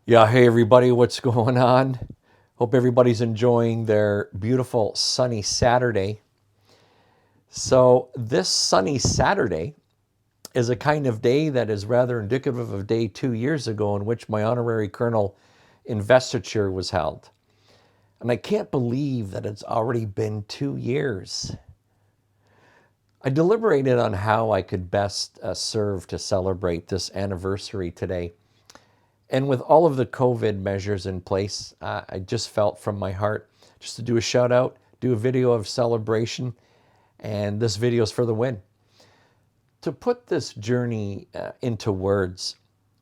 Yeah, hey everybody, what's going on? Hope everybody's enjoying their beautiful sunny Saturday. So, this sunny Saturday is a kind of day that is rather indicative of a day 2 years ago in which my honorary colonel investiture was held. And I can't believe that it's already been 2 years. I deliberated on how I could best serve to celebrate this anniversary today. And with all of the COVID measures in place, I just felt from my heart just to do a shout out, do a video of celebration, and this video is for the win. To put this journey into words,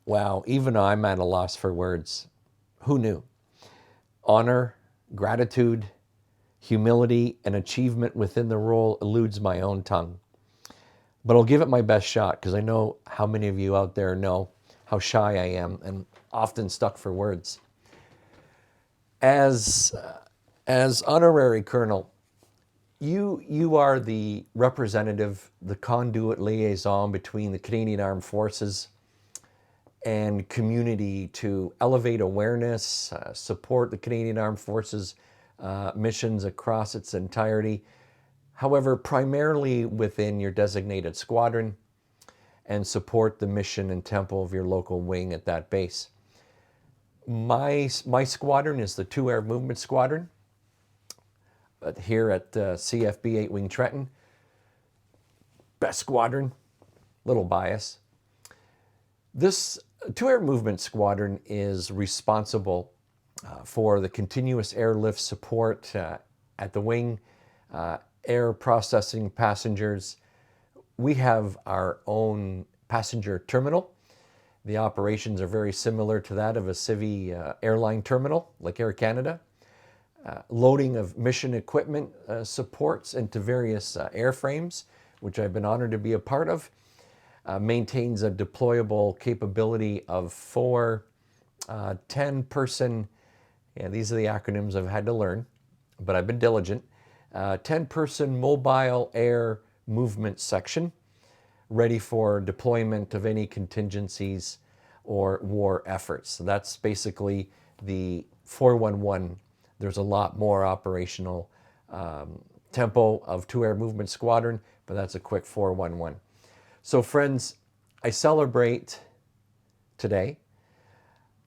wow, even I'm at a loss for words. Who knew? Honor, gratitude, humility, and achievement within the role eludes my own tongue. But I'll give it my best shot because I know how many of you out there know how shy I am and often stuck for words. As as honorary colonel, you are the representative, the conduit liaison between the Canadian Armed Forces and community to elevate awareness, support the Canadian Armed Forces missions across its entirety. However, primarily within your designated squadron, and support the mission and tempo of your local wing at that base. My squadron is the 2 Air Movement Squadron here at CFB 8 Wing Trenton. Best squadron, little bias. This 2 Air Movement Squadron is responsible for the continuous airlift support at the wing, air processing passengers. We have our own passenger terminal. The operations are very similar to that of a Civi airline terminal, like Air Canada. Loading of mission equipment supports into various airframes, which I've been honored to be a part of. Maintains a deployable capability of 4 10-person, yeah, these are the acronyms I've had to learn, but I've been diligent. 10-person mobile air movement section, ready for deployment of any contingencies or war efforts. So that's basically the 411. There's a lot more operational tempo of 2 Air Movement Squadron, but that's a quick 411. So friends, I celebrate today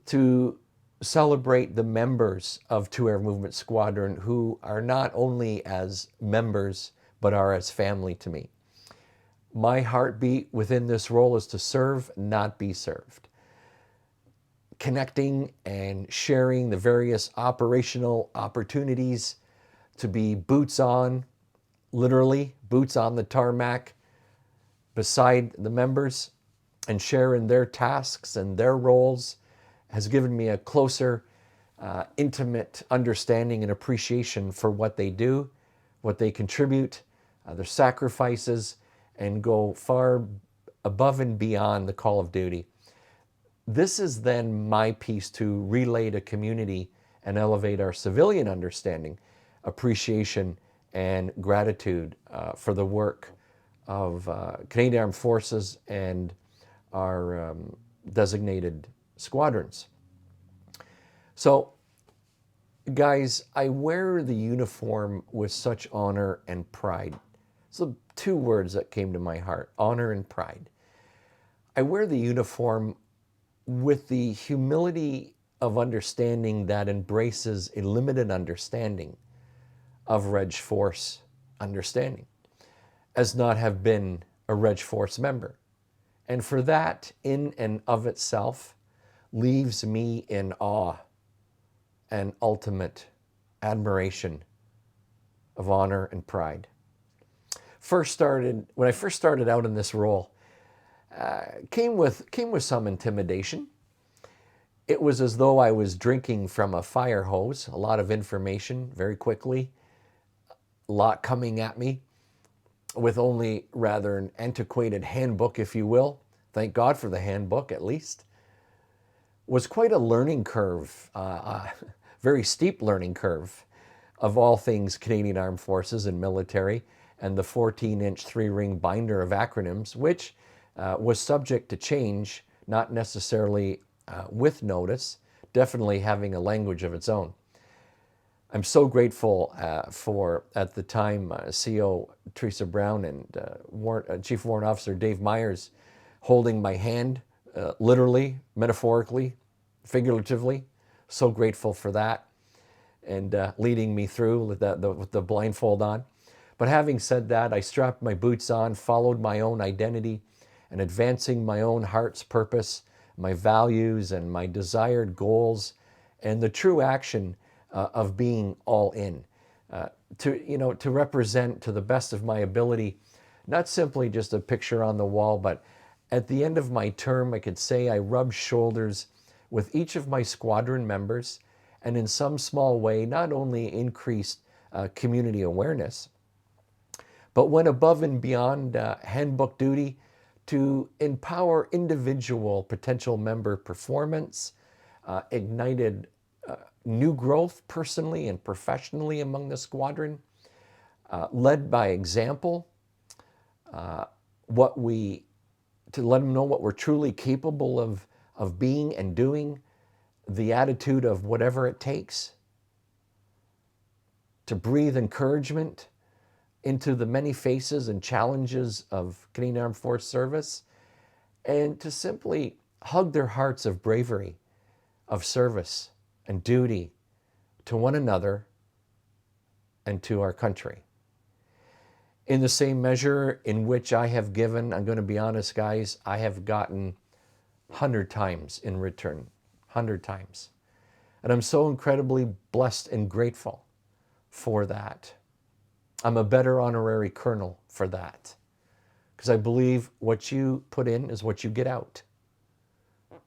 to celebrate the members of 2 Air Movement Squadron who are not only as members, but are as family to me. My heartbeat within this role is to serve, not be served. Connecting and sharing the various operational opportunities to be boots on, literally boots on the tarmac beside the members and sharing their tasks and their roles has given me a closer, intimate understanding and appreciation for what they do, what they contribute, their sacrifices, and go far above and beyond the call of duty. This is then my piece to relay to community and elevate our civilian understanding, appreciation, and gratitude for the work of Canadian Armed Forces and our designated squadrons. So, guys, I wear the uniform with such honor and pride. So, 2 words that came to my heart: honor and pride. I wear the uniform with the humility of understanding that embraces a limited understanding of Reg Force understanding, as not have been a Reg Force member. And for that, in and of itself, leaves me in awe and ultimate admiration of honor and pride. When I first started out in this role, came with some intimidation. It was as though I was drinking from a fire hose, a lot of information very quickly, a lot coming at me with only rather an antiquated handbook, if you will. Thank God for the handbook, at least. Was quite a learning curve, very steep learning curve of all things Canadian Armed Forces and military, and the 14-inch 3-ring binder of acronyms, which was subject to change, not necessarily with notice, definitely having a language of its own. I'm so grateful for, at the time, CO Teresa Brown and Chief Warrant Officer Dave Myers holding my hand, literally, metaphorically, figuratively. So grateful for that, and leading me through with the blindfold on. But having said that, I strapped my boots on, followed my own identity, and advancing my own heart's purpose, my values and my desired goals, and the true action of being all in, to represent to the best of my ability, not simply just a picture on the wall, but at the end of my term, I could say I rubbed shoulders with each of my squadron members, and in some small way, not only increased community awareness, but went above and beyond handbook duty to empower individual potential member performance, ignited new growth personally and professionally among the squadron, led by example, to let them know what we're truly capable of being and doing, the attitude of whatever it takes, to breathe encouragement into the many faces and challenges of Canadian Armed Forces service, and to simply hug their hearts of bravery, of service and duty to one another and to our country. In the same measure in which I have given, I'm going to be honest, guys, I have gotten 100 times in return, 100 times. And I'm so incredibly blessed and grateful for that. I'm a better honorary colonel for that, because I believe what you put in is what you get out.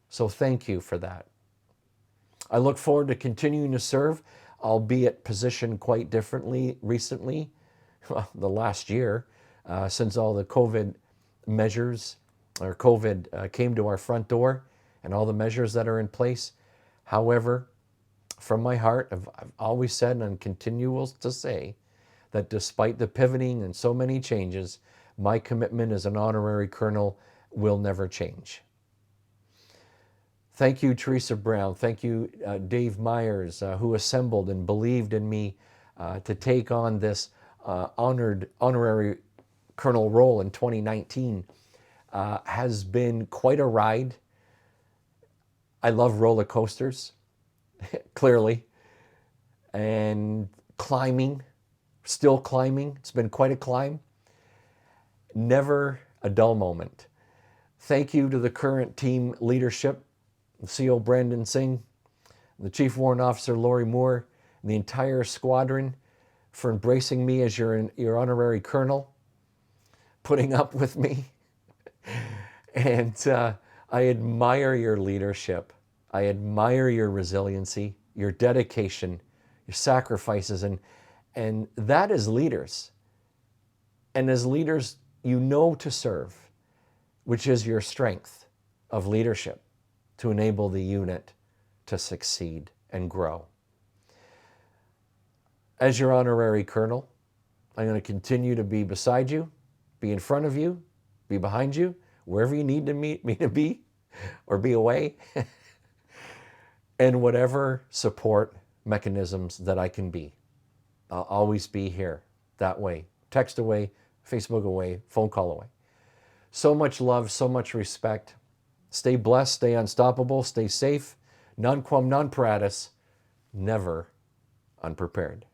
So thank you for that. I look forward to continuing to serve, albeit positioned quite differently recently, well, the last year, since all the COVID measures, or COVID came to our front door, and all the measures that are in place. However, from my heart, I've always said and continue to say that despite the pivoting and so many changes, my commitment as an honorary colonel will never change. Thank you, Teresa Brown. Thank you, Dave Myers, who assembled and believed in me to take on this honorary colonel role in 2019. Has been quite a ride. I love roller coasters, clearly, and climbing, still climbing. It's been quite a climb. Never a dull moment. Thank you to the current team leadership, CO Brandon Singh, the Chief Warrant Officer Lori Moore, and the entire squadron for embracing me as your honorary colonel, putting up with me. And I admire your leadership. I admire your resiliency, your dedication, your sacrifices, and that as leaders. And as leaders, you know to serve, which is your strength of leadership to enable the unit to succeed and grow. As your honorary colonel, I'm going to continue to be beside you, be in front of you, be behind you, wherever you need me to be or be away, and whatever support mechanisms that I can be. I'll always be here that way. Text away, Facebook away, phone call away. So much love, so much respect. Stay blessed, stay unstoppable, stay safe. Non quam non paratus, never unprepared.